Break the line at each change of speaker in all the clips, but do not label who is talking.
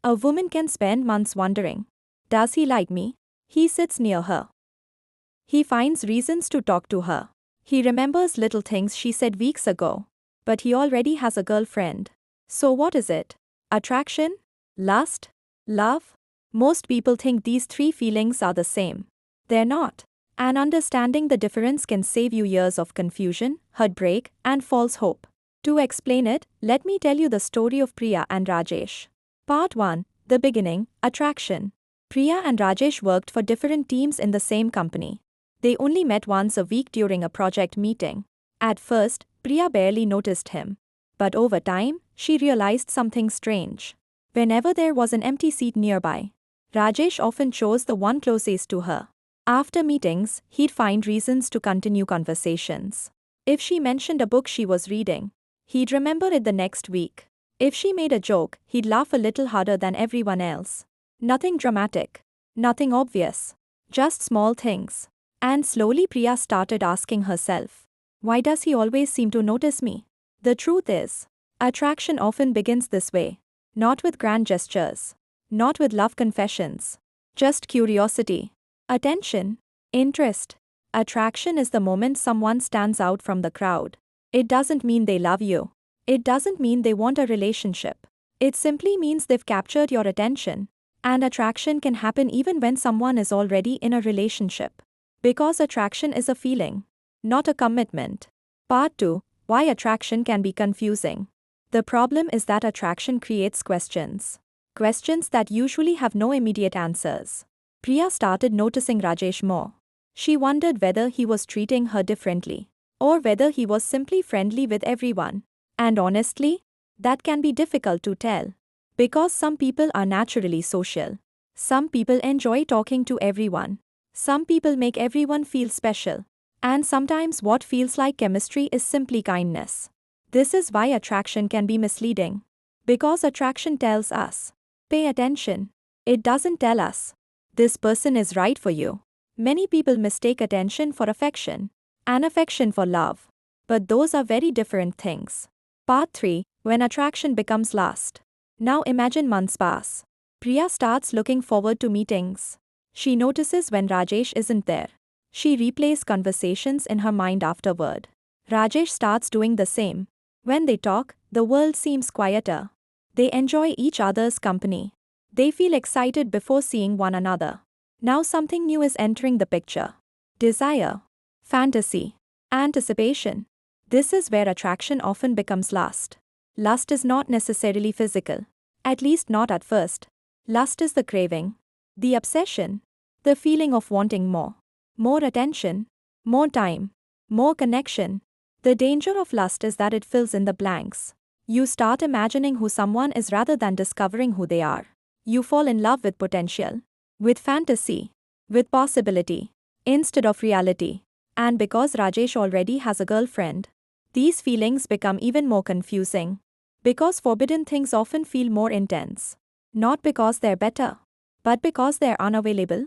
A woman can spend months wondering, does he like me? He sits near her. He finds reasons to talk to her. He remembers little things she said weeks ago. But he already has a girlfriend. So what is it? Attraction? Lust? Love? Most people think these three feelings are the same. They're not. And understanding the difference can save you years of confusion, heartbreak, and false hope. To explain it, let me tell you the story of Priya and Rajesh. Part 1. The beginning, attraction. Priya and Rajesh worked for different teams in the same company. They only met once a week during a project meeting. At first, Priya barely noticed him. But over time, she realized something strange. Whenever there was an empty seat nearby, Rajesh often chose the one closest to her. After meetings, he'd find reasons to continue conversations. If she mentioned a book she was reading, he'd remember it the next week. If she made a joke, he'd laugh a little harder than everyone else. Nothing dramatic. Nothing obvious. Just small things. And slowly Priya started asking herself, why does he always seem to notice me? The truth is, attraction often begins this way. Not with grand gestures. Not with love confessions. Just curiosity. Attention. Interest. Attraction is the moment someone stands out from the crowd. It doesn't mean they love you. It doesn't mean they want a relationship. It simply means they've captured your attention. And attraction can happen even when someone is already in a relationship. Because attraction is a feeling, not a commitment. Part 2. Why attraction can be confusing. The problem is that attraction creates questions. Questions that usually have no immediate answers. Priya started noticing Rajesh more. She wondered whether he was treating her differently, or whether he was simply friendly with everyone. And honestly, that can be difficult to tell. Because some people are naturally social. Some people enjoy talking to everyone. Some people make everyone feel special. And sometimes what feels like chemistry is simply kindness. This is why attraction can be misleading. Because attraction tells us, pay attention. It doesn't tell us, this person is right for you. Many people mistake attention for affection, and affection for love. But those are very different things. Part 3. When attraction becomes lust. Now imagine months pass. Priya starts looking forward to meetings. She notices when Rajesh isn't there. She replays conversations in her mind afterward. Rajesh starts doing the same. When they talk, the world seems quieter. They enjoy each other's company. They feel excited before seeing one another. Now something new is entering the picture. Desire. Fantasy. Anticipation. This is where attraction often becomes lust. Lust is not necessarily physical. At least not at first. Lust is the craving. The obsession. The feeling of wanting more. More attention. More time. More connection. The danger of lust is that it fills in the blanks. You start imagining who someone is rather than discovering who they are. You fall in love with potential. With fantasy. With possibility. Instead of reality. And because Rajesh already has a girlfriend, these feelings become even more confusing. Because forbidden things often feel more intense. Not because they're better, but because they're unavailable.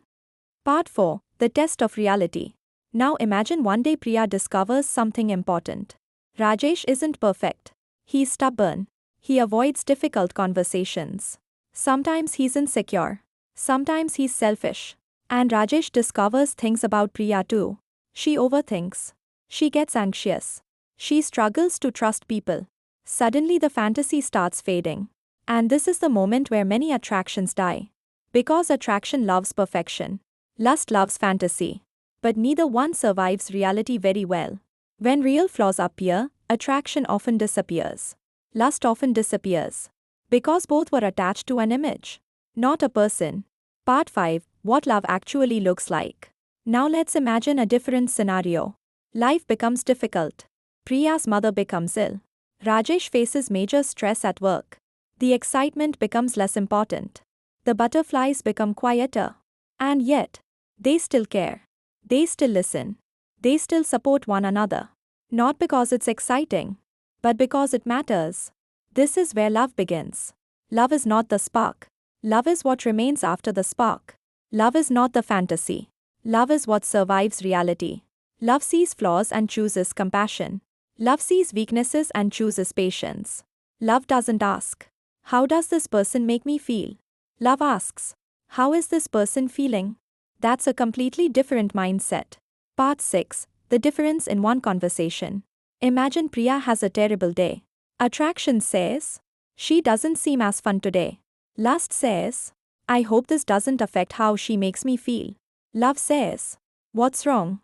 Part 4. The test of reality. Now imagine one day Priya discovers something important. Rajesh isn't perfect. He's stubborn. He avoids difficult conversations. Sometimes he's insecure. Sometimes he's selfish. And Rajesh discovers things about Priya too. She overthinks. She gets anxious. She struggles to trust people. Suddenly the fantasy starts fading. And this is the moment where many attractions die. Because attraction loves perfection. Lust loves fantasy. But neither one survives reality very well. When real flaws appear, attraction often disappears. Lust often disappears. Because both were attached to an image, not a person. Part 5. What love actually looks like. Now let's imagine a different scenario. Life becomes difficult. Priya's mother becomes ill. Rajesh faces major stress at work. The excitement becomes less important. The butterflies become quieter. And yet, they still care. They still listen. They still support one another. Not because it's exciting, but because it matters. This is where love begins. Love is not the spark. Love is what remains after the spark. Love is not the fantasy. Love is what survives reality. Love sees flaws and chooses compassion. Love sees weaknesses and chooses patience. Love doesn't ask, how does this person make me feel? Love asks, how is this person feeling? That's a completely different mindset. Part 6. The difference in one conversation. Imagine Priya has a terrible day. Attraction says, she doesn't seem as fun today. Lust says, I hope this doesn't affect how she makes me feel. Love says, what's wrong?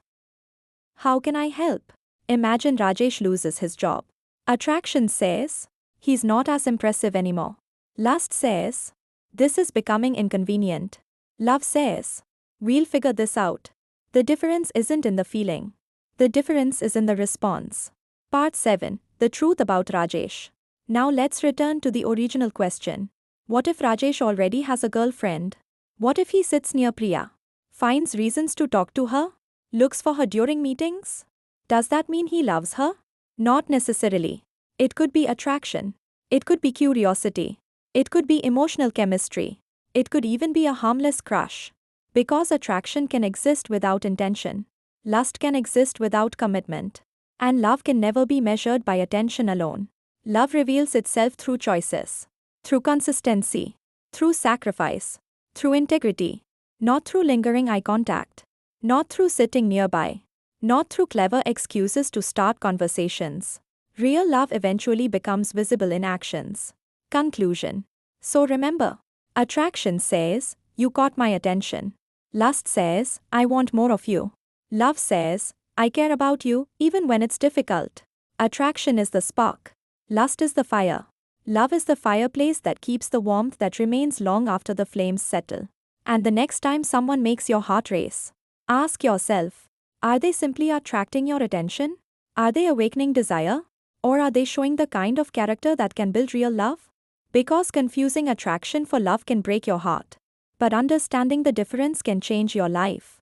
How can I help? Imagine Rajesh loses his job. Attraction says, he's not as impressive anymore. Lust says, this is becoming inconvenient. Love says, we'll figure this out. The difference isn't in the feeling. The difference is in the response. Part 7. The truth about Rajesh. Now let's return to the original question. What if Rajesh already has a girlfriend? What if he sits near Priya? Finds reasons to talk to her? Looks for her during meetings? Does that mean he loves her? Not necessarily. It could be attraction. It could be curiosity. It could be emotional chemistry. It could even be a harmless crush. Because attraction can exist without intention. Lust can exist without commitment. And love can never be measured by attention alone. Love reveals itself through choices. Through consistency. Through sacrifice. Through integrity. Not through lingering eye contact. Not through sitting nearby. Not through clever excuses to start conversations. Real love eventually becomes visible in actions. Conclusion. So remember, attraction says, you caught my attention. Lust says, I want more of you. Love says, I care about you, even when it's difficult. Attraction is the spark. Lust is the fire. Love is the fireplace that keeps the warmth that remains long after the flames settle. And the next time someone makes your heart race, ask yourself, are they simply attracting your attention? Are they awakening desire? Or are they showing the kind of character that can build real love? Because confusing attraction for love can break your heart. But understanding the difference can change your life.